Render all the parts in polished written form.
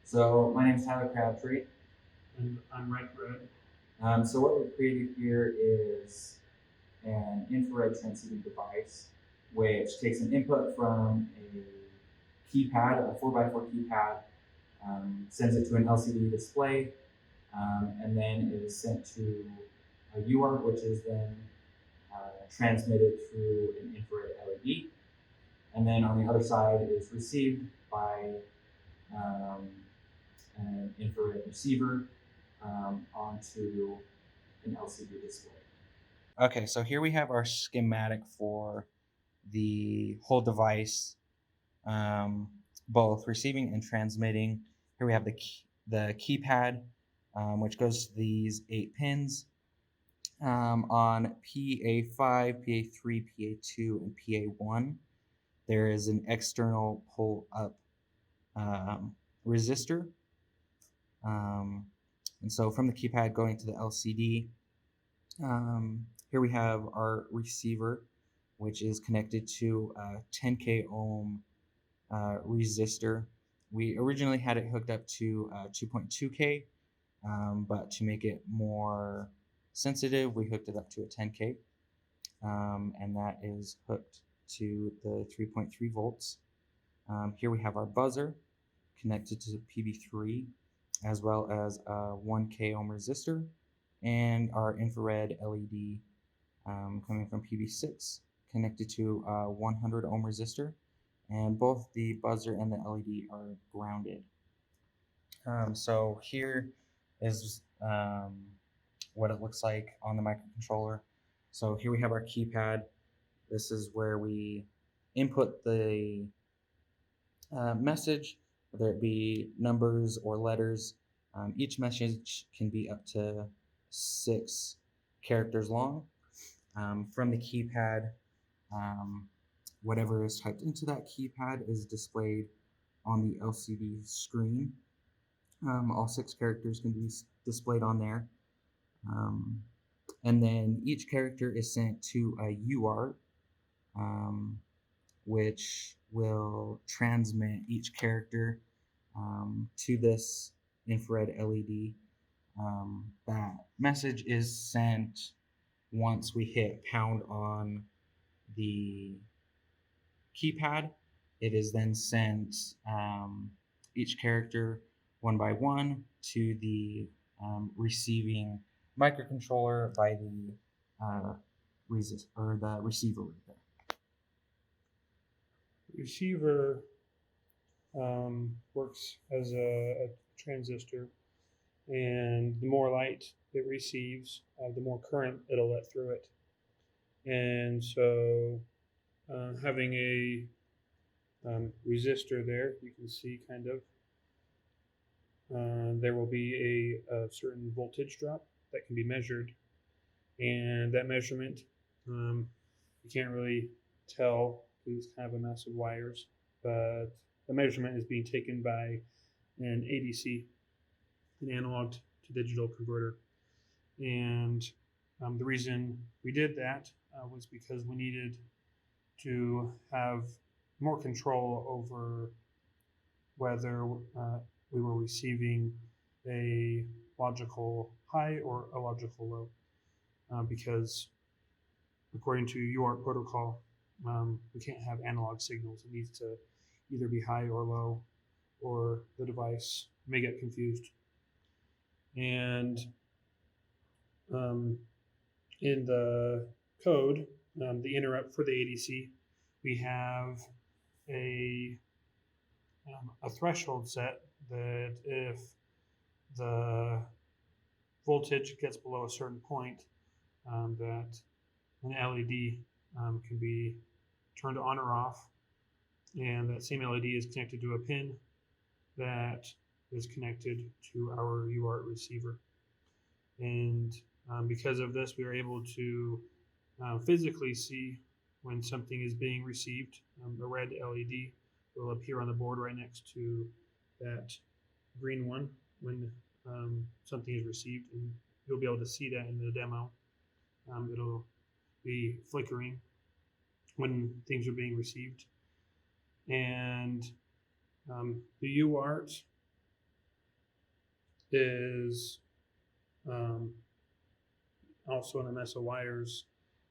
So my name is Tyler Crabtree. And I'm Rhett. So what we've created here is an infrared transmitting device, which takes an input from a keypad, a 4x4 keypad, sends it to an LCD display, and then it is sent to a UART, which is then transmitted through an infrared LED. And then on the other side is received by um, an infrared receiver onto an LCD display. Okay, so here we have our schematic for the whole device, um, both receiving and transmitting. Here we have the keypad, which goes to these 8 pins on PA5, PA3, PA2, and PA1. There is an external pull up resistor. Um, and so from the keypad going to the LCD, here we have our receiver, which is connected to a 10K ohm resistor. We originally had it hooked up to 2.2K, but to make it more sensitive, we hooked it up to a 10K, and that is hooked to the 3.3 volts. Here we have our buzzer connected to PB3, as well as a 1K ohm resistor, and our infrared LED coming from PB6 connected to a 100 ohm resistor, and both the buzzer and the LED are grounded. So here is what it looks like on the microcontroller. So here we have our keypad. This is where we input the message, whether it be numbers or letters. Each message can be up to 6 characters long. From the keypad, um, whatever is typed into that keypad is displayed on the LCD screen. All 6 characters can be displayed on there. Um, and then each character is sent to a UART, which will transmit each character to this infrared LED. That message is sent once we hit pound on the keypad. It is then sent each character one by one to the receiving microcontroller by the the receiver right there. Receiver works as a transistor, and the more light it receives, the more current it'll let through it. And so, having a resistor there, you can see kind of there will be a certain voltage drop that can be measured, and that measurement you can't really tell because it's kind of a mess of wires, but the measurement is being taken by an ADC, an analog to digital converter. And the reason we did that was because we needed to have more control over whether we were receiving a logical high or a logical low, because according to UART protocol, we can't have analog signals. It needs to either be high or low, or the device may get confused. And um, in the code, the interrupt for the ADC, we have a a threshold set that if the voltage gets below a certain point, that an LED can be turned on or off, and that same LED is connected to a pin that is connected to our UART receiver. And because of this, we are able to physically see when something is being received. A red LED will appear on the board right next to that green one when something is received, and you'll be able to see that in the demo. It'll be flickering when things are being received. And the UART is also in a mess of wires,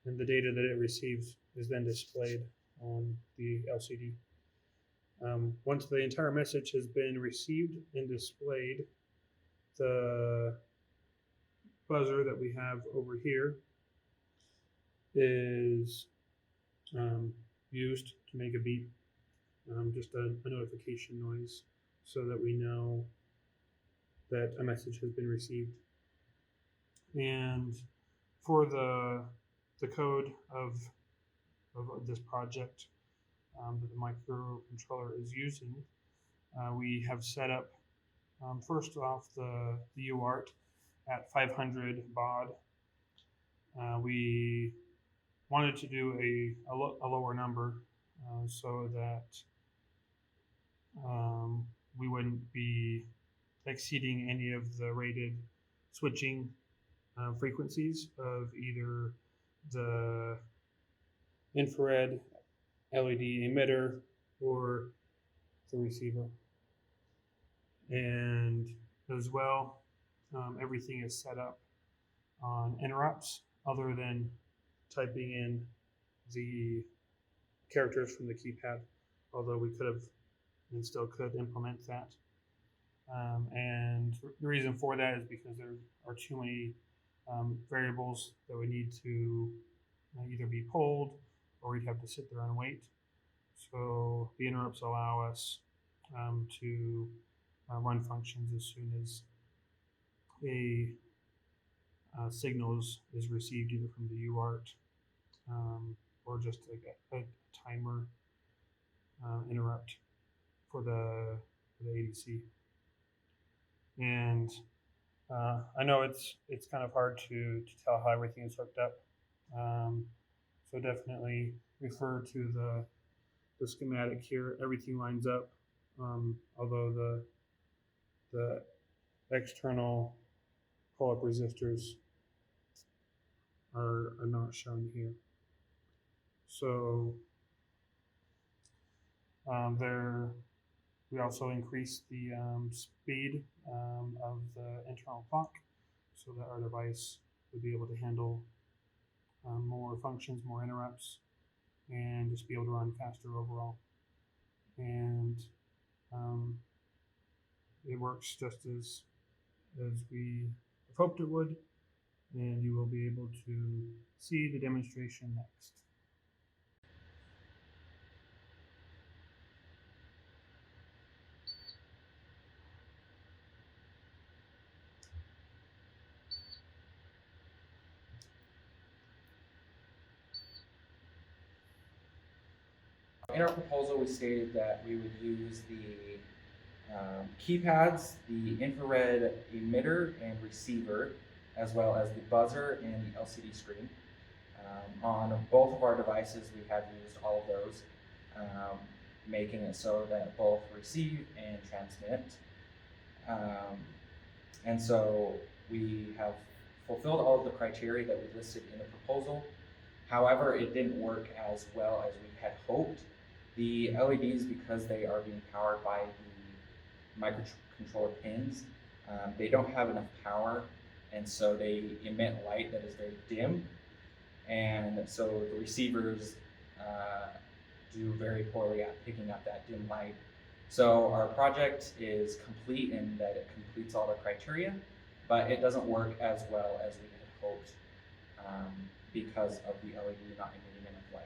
and the data that it receives is then displayed on the LCD. Once the entire message has been received and displayed, the buzzer that we have over here is used to make a beep, just a notification noise, so that we know that a message has been received. And for the code of this project that the microcontroller is using, we have set up first off the UART at 500 baud. We wanted to do a lower number so that we wouldn't be exceeding any of the rated switching frequencies of either the infrared LED emitter or the receiver. And as well, everything is set up on interrupts other than typing in the characters from the keypad, although we could have and still could implement that. And the reason for that is because there are too many variables that would need to either be pulled or we'd have to sit there and wait. So the interrupts allow us to run functions as soon as a signal is received either from the UART or just like a timer interrupt for the ADC. And I know it's kind of hard to tell how everything is hooked up. So definitely refer to the schematic here. Everything lines up, although the external pull-up resistors are not shown here. So we also increased the speed of the internal clock so that our device would be able to handle more functions, more interrupts, and just be able to run faster overall. And it works just as we have hoped it would, and you will be able to see the demonstration next. In our proposal, we stated that we would use the keypads, the infrared emitter and receiver, as well as the buzzer and the LCD screen. On both of our devices, we have used all of those, making it so that both receive and transmit. And so we have fulfilled all of the criteria that we listed in the proposal. However, it didn't work as well as we had hoped. The LEDs, because they are being powered by the microcontroller pins, they don't have enough power, and so they emit light that is very dim. And so the receivers do very poorly at picking up that dim light. So our project is complete in that it completes all the criteria, but it doesn't work as well as we had hoped because of the LED not emitting enough light.